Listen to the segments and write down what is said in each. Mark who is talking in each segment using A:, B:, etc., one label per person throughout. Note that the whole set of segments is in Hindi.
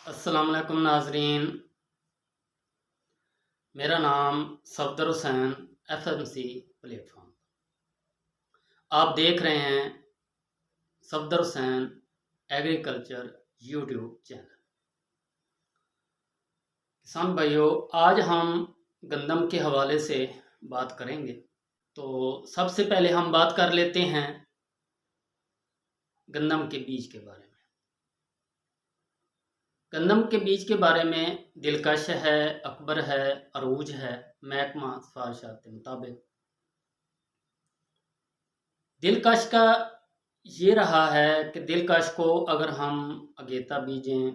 A: अस्सलाम वालेकुम नाजरीन। मेरा नाम सफदर हुसैन, FMC प्लेटफॉर्म। आप देख रहे हैं Safdar Hussain agriculture YouTube channel. किसान भाइयों, आज हम गंदम के हवाले से बात करेंगे। तो सबसे पहले हम बात कर लेते हैं गंदम के बीज के बारे में। गंदम के बीज के बारे में दिलकश है, अकबर है, अरूज है, महकमा सिफारिशात के मुताबिक। दिलकश का ये रहा है कि दिलकश को अगर हम अगेता बीजें,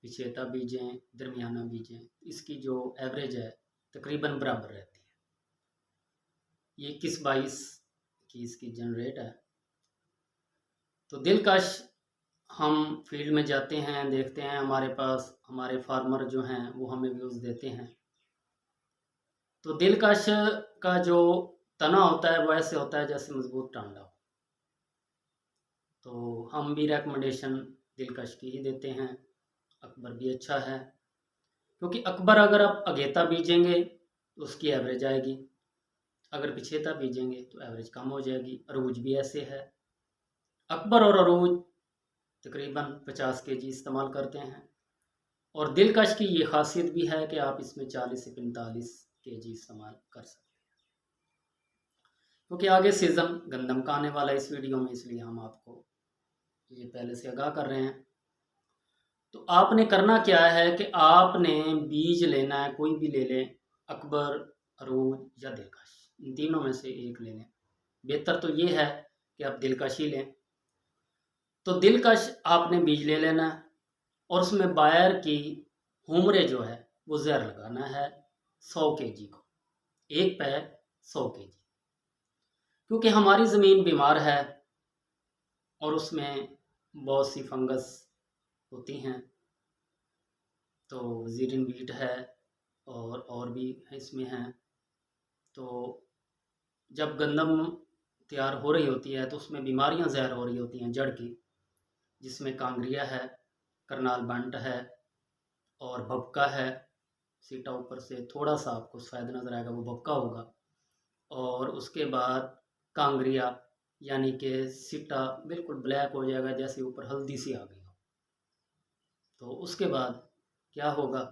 A: पिछेता बीजें, दरमियाना बीजें, इसकी जो एवरेज है तकरीबन बराबर रहती है। ये 21-22 की इसकी जनरेट है। तो दिलकश हम फील्ड में जाते हैं, देखते हैं, हमारे पास हमारे फार्मर जो हैं वो हमें व्यूज़ देते हैं। तो दिलकश का जो तना होता है वो ऐसे होता है जैसे मजबूत टांडा हो। तो हम भी रेकमेंडेशन दिलकश की ही देते हैं। अकबर भी अच्छा है, क्योंकि अकबर अगर आप अगेता बीजेंगे तो उसकी एवरेज आएगी, अगर पिछेता बीजेंगे तो एवरेज कम हो जाएगी। अरूज भी ऐसे है। अकबर और अरूज तकरीबन 50 kg इस्तेमाल करते हैं, और दिलकश की ये खासियत भी है कि आप इसमें 40 से 45 kg इस्तेमाल कर सकते हैं। क्योंकि आगे सीज़न गंदम का आने वाला है इस वीडियो में, इसलिए हम आपको ये पहले से आगाह कर रहे हैं। तो आपने करना क्या है कि आपने बीज लेना है, कोई भी ले लें, अकबर, अरूज या दिलकश, इन तीनों में से एक ले लें। बेहतर तो ये है कि आप दिलकश ही लें। तो दिलकश आपने बीज ले लेना है, और उसमें बायर की हुमरे जो है वो जहर लगाना है 100 kg को, एक पे 100 kg। क्योंकि हमारी ज़मीन बीमार है और उसमें बहुत सी फंगस होती हैं। तो जीरिन बीट है और भी इसमें हैं। तो जब गंदम तैयार हो रही होती है तो उसमें बीमारियां ज़ाहिर हो रही होती हैं जड़ की, जिसमें कांगरिया है, करनाल बंट है और भपका है। सीटा ऊपर से थोड़ा सा आपको सफ़ेद नज़र आएगा, वो भपका होगा। और उसके बाद कांगरिया, यानी कि सीटा बिल्कुल ब्लैक हो जाएगा, जैसे ऊपर हल्दी सी आ गई हो। तो उसके बाद क्या होगा,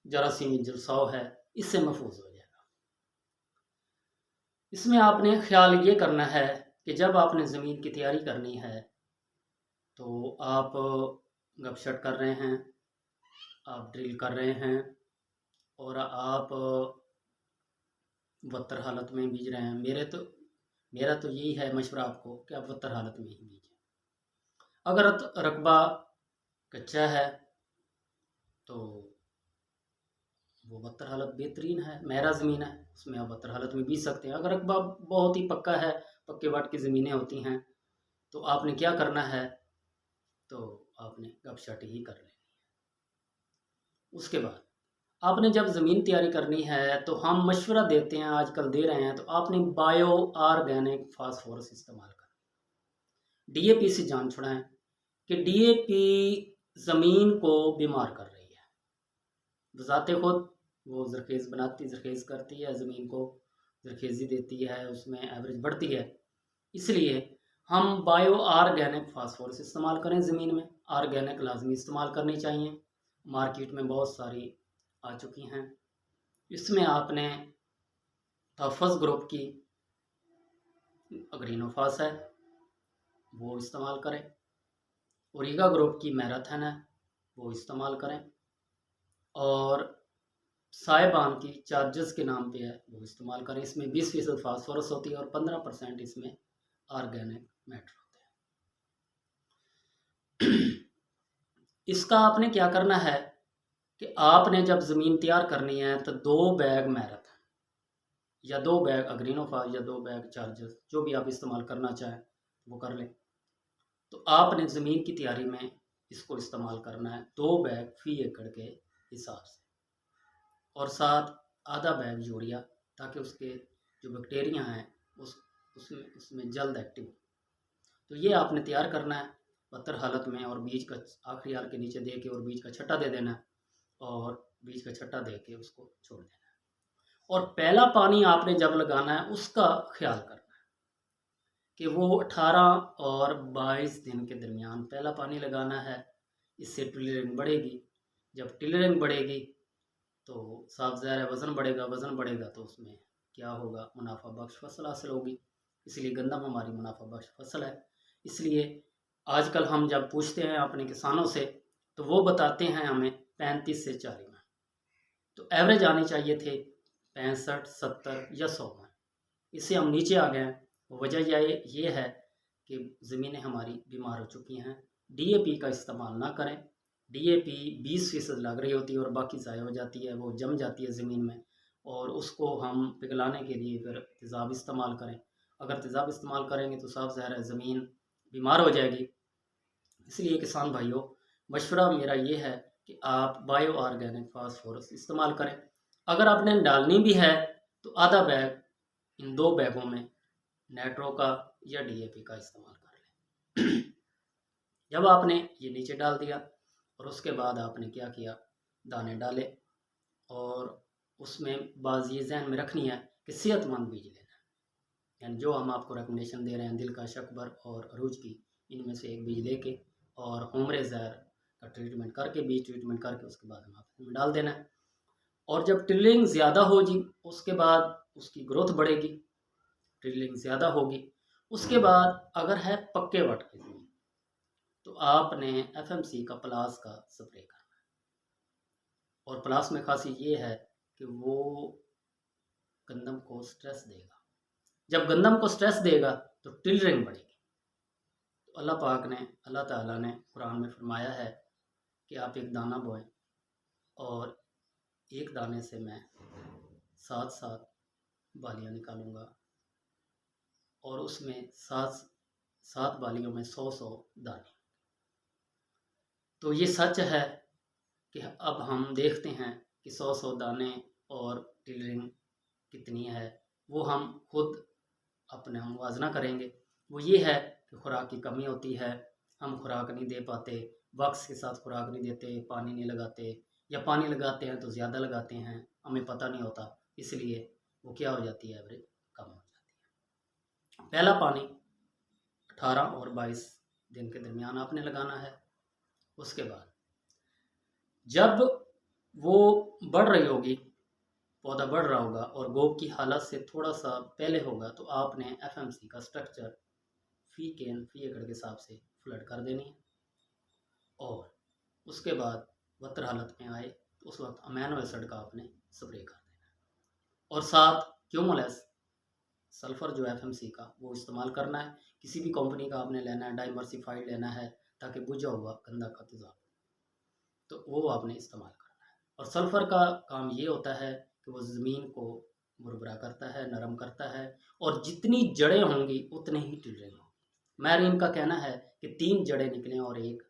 A: जरासीमी जलसाव है, इससे महफूज हो जाएगा। इसमें आपने ख्याल ये करना है कि जब आपने ज़मीन की तैयारी करनी है तो आप गपशट कर रहे हैं, आप ड्रिल कर रहे हैं, और आप वत्तर हालत में बीज रहे हैं। मेरा तो यही है मशवरा आपको कि आप वत्तर हालत में ही बीजें। अगर रकबा कच्चा है तो वो वत्तर हालत बेहतरीन है। मेरा ज़मीन है, उसमें आप वत्तर हालत में बीज सकते हैं। अगर रकबा बहुत ही पक्का है, पक्के बाट की ज़मीनें होती हैं, तो आपने क्या करना है, तो आपने गपशट ही कर लेनी है। उसके बाद आपने जब ज़मीन तैयारी करनी है तो हम मशवरा देते हैं, आजकल दे रहे हैं, तो आपने बायो ऑर्गेनिक फास्फोरस इस्तेमाल करें। DAP से जान छुड़ाएं कि DAP ज़मीन को बीमार कर रही है। बज़ाते खुद वो जरखेज़ करती है, ज़मीन को जरखेज़ी देती है, उसमें एवरेज बढ़ती है। इसलिए हम बायो ऑर्गेनिक फास्फोरस इस्तेमाल करें ज़मीन में। ऑर्गेनिक लाजमी इस्तेमाल करनी चाहिए, मार्केट में बहुत सारी आ चुकी हैं। इसमें आपने तहफ़्फ़ुज़ ग्रुप की अग्रीनोफास है वो इस्तेमाल करें, ओरिगा ग्रुप की मैराथन है वो इस्तेमाल करें, और साहिबान की चार्जेस के नाम पे है वो इस्तेमाल करें। इसमें 20% फास्फोरस होती है और 15% इसमें ऑर्गेनिक मैटर होते हैं। इसका आपने क्या करना है कि आपने जब ज़मीन तैयार करनी है तो 2 बैग मैराथन या 2 बैग अग्रीनोफास या 2 बैग चार्जेस, जो भी आप इस्तेमाल करना चाहें वो कर लें। तो आपने ज़मीन की तैयारी में इसको इस्तेमाल करना है 2 बैग फ़ी एकड़ के हिसाब से, और साथ आधा बैग यूरिया, ताकि उसके जो बैक्टीरिया हैं उसमें जल्द एक्टिव हो। तो ये आपने तैयार करना है। बदतर हालत में, और बीज का आखिरी हाल के नीचे दे के और बीज का छट्टा दे देना है, और बीज का छट्टा दे के उसको छोड़ देना है। और पहला पानी आपने जब लगाना है उसका ख्याल करना है कि वो 18 और 22 दिन के दरमियान पहला पानी लगाना है। इससे टिलरिंग बढ़ेगी। जब टिलरिंग बढ़ेगी तो साफ ज़ाहिर है वज़न बढ़ेगा, वज़न बढ़ेगा तो उसमें क्या होगा, मुनाफा बख्श फसल हासिल होगी। इसलिए गंदम हमारी मुनाफा बख्श फसल है। इसलिए आजकल हम जब पूछते हैं अपने किसानों से तो वो बताते हैं हमें 35 से 40 में, तो एवरेज आने चाहिए थे 65, 70 या 100 में। इससे हम नीचे आ गए हैं। वजह ये है कि ज़मीनें हमारी बीमार हो चुकी हैं। डीएपी का इस्तेमाल ना करें। डीएपी 20% लग रही होती है और बाकी ज़ाया हो जाती है, वो जम जाती है ज़मीन में, और उसको हम पिघलाने के लिए फिर तेज़ाब इस्तेमाल करें। अगर तेज़ाब इस्तेमाल करेंगे तो साफ ज़ाहिर है ज़मीन बीमार हो जाएगी। इसलिए किसान भाइयों, मशवरा मेरा ये है कि आप बायो ऑर्गेनिक फास्फोरस इस्तेमाल करें। अगर आपने डालनी भी है तो आधा बैग इन 2 बैगों में नाइट्रो का या डीएपी का इस्तेमाल कर लें। जब आपने ये नीचे डाल दिया और उसके बाद आपने क्या किया, दाने डाले, और उसमें बाज़ ये जहन में रखनी है कि सेहतमंद बीज लेना है। यानी जो हम आपको रिकमेंडेशन दे रहे हैं दिलकश, अकबर और अरूज की, इनमें से एक बीज लेके और होमरे ज़हर का ट्रीटमेंट करके, बीज ट्रीटमेंट करके उसके बाद हम आपको डाल देना है। और जब टिल्लिंग ज़्यादा हो जी उसके बाद उसकी ग्रोथ बढ़ेगी, टिल्लिंग ज़्यादा होगी। उसके बाद अगर है पक्के वट की ज़मीन तो आपने एफएमसी का प्लास का स्प्रे करना है। और प्लास में खासी ये है कि वो गंदम को स्ट्रेस देगा। जब गंदम को स्ट्रेस देगा तो टिल्लिंग बढ़ेगी। तो अल्लाह ताला ने कुरान में फरमाया है कि आप एक दाना बोएं और एक दाने से मैं 7 बालियाँ निकालूंगा, और उसमें 7 बालियों में 100 दाने। तो ये सच है कि अब हम देखते हैं कि 100 दाने और टिलरिंग कितनी है, वो हम खुद अपने मुवाजना करेंगे। वो ये है कि खुराक की कमी होती है, हम खुराक नहीं दे पाते, वक्त के साथ खुराक नहीं देते, पानी नहीं लगाते, या पानी लगाते हैं तो ज़्यादा लगाते हैं, हमें पता नहीं होता, इसलिए वो क्या हो जाती है, एवरेज कम हो जाती है। पहला पानी 18 और 22 दिन के दरमियान आपने लगाना है। उसके बाद जब वो बढ़ रही होगी, पौधा बढ़ रहा होगा और गोब की हालत से थोड़ा सा पहले होगा, तो आपने एफएमसी का स्ट्रक्चर फी एकड़ के हिसाब से फ्लड कर देनी है। और उसके बाद बदतर हालत में आए तो उस वक्त अमीनो एसिड का आपने स्प्रे कर देना है। और साथ क्यूमुलस सल्फ़र जो एफएमसी का वो इस्तेमाल करना है। किसी भी कंपनी का आपने लेना है, डाइमर्सिफाइड लेना है ताकि बुझा हुआ गंदा का तेज़ाब, तो वो आपने इस्तेमाल करना है। और सल्फ़र का काम ये होता है कि वो ज़मीन को मुरबरा करता है, नरम करता है, और जितनी जड़ें होंगी उतने ही टिलरिंग होगी। मैरीन का कहना है कि 3 जड़ें निकलें और एक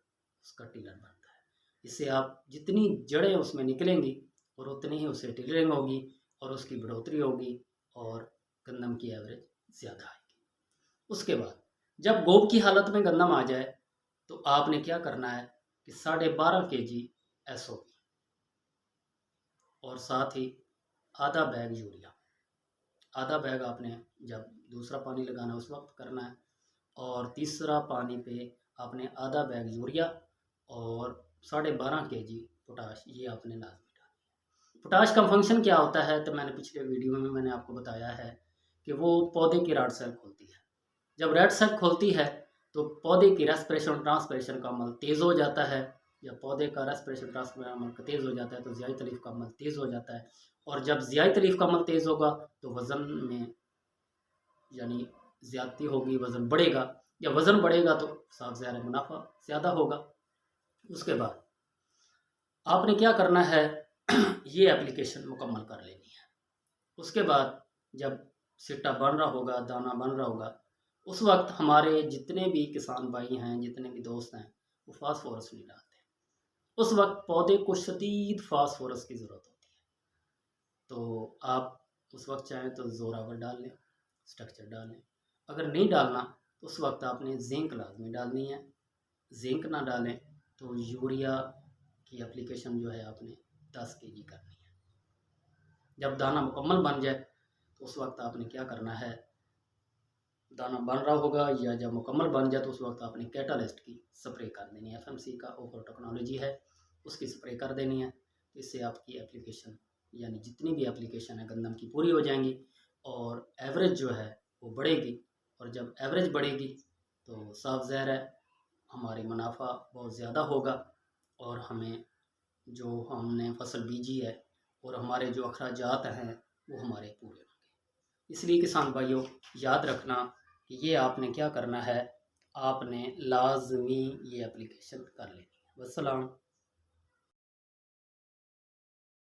A: उसका टिलर बनता है। इससे आप जितनी जड़ें उसमें निकलेंगी और उतनी ही उससे टिलरिंग होगी और उसकी बढ़ोतरी होगी और गंदम की एवरेज ज़्यादा आएगी। उसके बाद जब गोब की हालत में गंदम आ जाए तो आपने क्या करना है कि 12.5 kg एसओपी और साथ ही आधा बैग यूरिया, आधा बैग आपने जब दूसरा पानी लगाना है उस वक्त करना है, और तीसरा पानी पे आपने आधा बैग यूरिया और 12.5 kg पोटाश, ये आपने लाजमी डालनी है। पोटाश का फंक्शन क्या होता है, तो मैंने पिछले वीडियो में मैंने आपको बताया है कि वो पौधे की रेड सेल खोलती है। जब रेड सेल खोलती है तो पौधे की रेस्पिरेशन ट्रांसपिरेशन का अमल तेज़ हो जाता है। जब पौधे का रेस्पिरेशन ट्रांसपिरेशन अमल तेज़ हो जाता है तो ज़ियाई तलीफ का अमल तेज़ हो जाता है, और जब ज़ियाई तलीफ का अमल तेज़ होगा तो वज़न में यानी ज़्यादती होगी, वज़न बढ़ेगा, या वज़न बढ़ेगा तो साफ ज़ाहिर मुनाफा ज़्यादा होगा। उसके बाद आपने क्या करना है, ये एप्लीकेशन मुकम्मल कर लेनी है। उसके बाद जब सिट्टा बन रहा होगा, दाना बन रहा होगा, उस वक्त हमारे जितने भी किसान भाई हैं, जितने भी दोस्त हैं, वो फास्फोरस नहीं डालते। उस वक्त पौधे को शदीद फास्फोरस की ज़रूरत होती है। तो आप उस वक्त चाहें तो जोरावर डाल लें, स्ट्रक्चर डाल लें। अगर नहीं डालना तो उस वक्त आपने जिंक लाजमी डालनी है। जिंक ना डालें तो यूरिया की एप्लीकेशन जो है आपने 10 केजी करनी है। जब दाना मुकम्मल बन जाए तो उस वक्त आपने क्या करना है, दाना बन रहा होगा या जब मुकम्मल बन जाए तो उस वक्त आपने कैटालिस्ट की स्प्रे कर देनी है। एफएमसी का ओफर टेक्नोलॉजी है, उसकी स्प्रे कर देनी है। इससे आपकी एप्लीकेशन यानी जितनी भी एप्लीकेशन है गंदम की पूरी हो जाएंगी और एवरेज जो है वो बढ़ेगी। और जब एवरेज बढ़ेगी तो साफ ज़ाहिर है हमारी मुनाफा बहुत ज़्यादा होगा और हमें जो हमने फसल बीजी है और हमारे जो अखराजात हैं वो हमारे पूरे होंगे। इसलिए किसान भाइयों याद रखना कि ये आपने क्या करना है, आपने लाजमी ये एप्लीकेशन कर लेनी है। वस्सलाम।